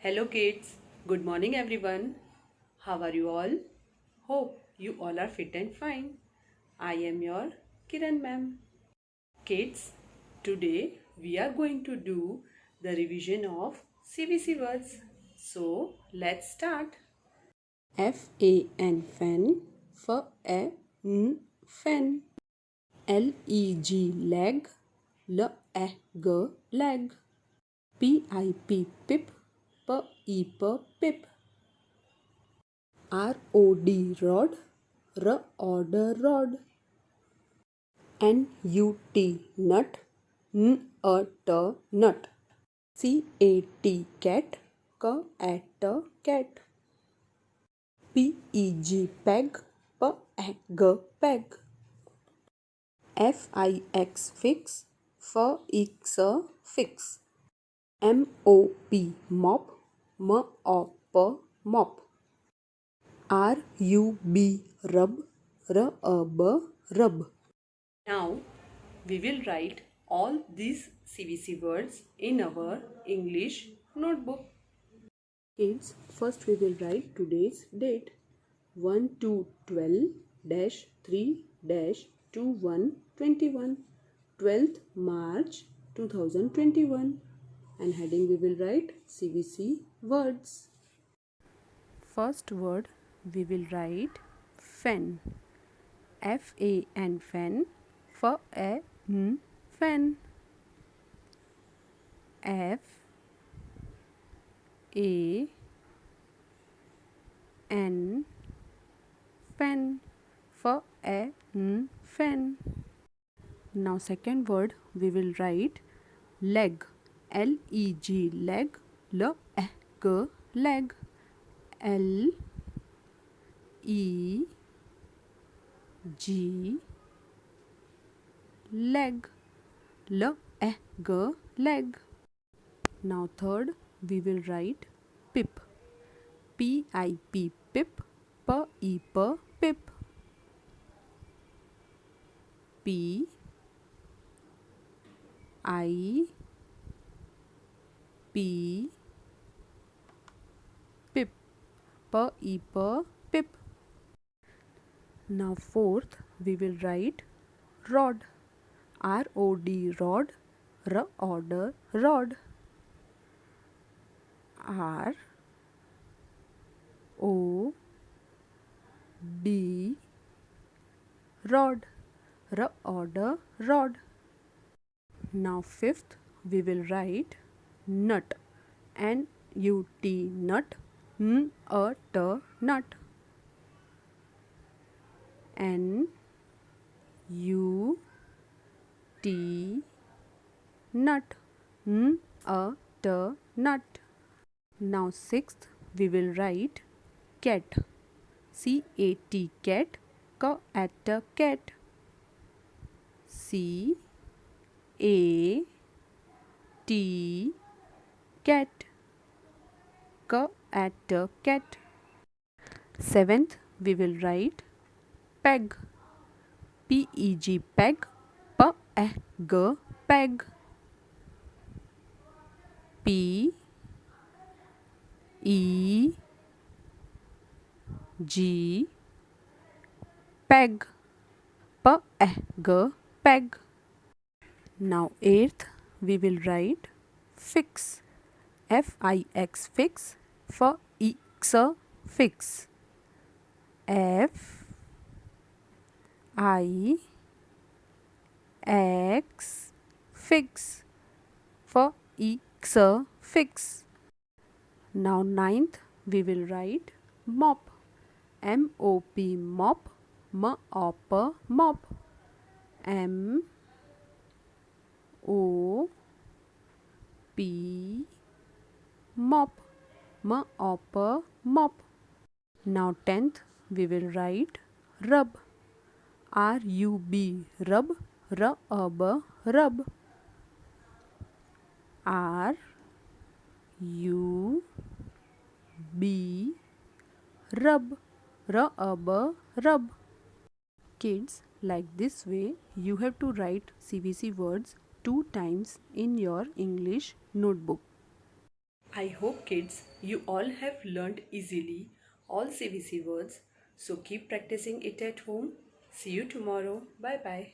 Hello kids, good morning everyone. How are you all? Hope you all are fit and fine. I am your Kiran ma'am. Kids, today we are going to do the revision of CVC words. So let's start. F-A-N fan, F-A-N fan. L-E-G leg, L-E-G leg. P-I-P pip, P-I-P pip. R-O-D rod, R-O-D rod. N-U-T nut, N-U-T nut. C-A-T cat, C-A-T cat. P-E-G peg, P-E-G peg. F-I-X fix, F-I-X fix. M-O-P mop, M-O-P mop. R-U-B rub, R-U-B rub. Now we will write all these CVC words in our English notebook. Kids, first we will write today's date 1-2-12-3-21-21 12th March 2021 and heading we will write CVC words. First word we will write fan, F-A-N fan, F-A-N fan. F-A-N fan, F-A-N fan. Now second word we will write leg, L-E-G leg, L-E-G leg. L-E-G leg, L-E-G leg. Now third we will write pip, P-I-P pip, P-I-P pip. P-I-P pip, P-I-P pip. Now fourth we will write rod, R-O-D rod, R-O-D rod. R-O-D rod, R-O-D rod. Now fifth we will write nut, N-U-T nut, N-U-T nut. N-U-T nut, N-U-T nut. Now sixth we will write cat, C-A-T cat, C-A-T cat. C-A-T cat, C-A-T cat. Seventh we will write peg, P-E-G peg, P-E-G peg. P-E-G peg, P-E-G peg. Now eighth we will write fix, F-I-X fix, F-I-X fix. F-I-X fix, F-I-X fix. Now ninth we will write mop, M-O-P mop, M-O-P mop. M-O-P mop, M-O-P mop. Now 10th we will write rub, R-U-B rub, R-U-B rub. R-U-B rub, R-U-B rub. Kids, like this way you have to write CVC words 2 times in your English notebook. I hope kids, you all have learned easily all CVC words. So keep practicing it at home. See you tomorrow. Bye bye.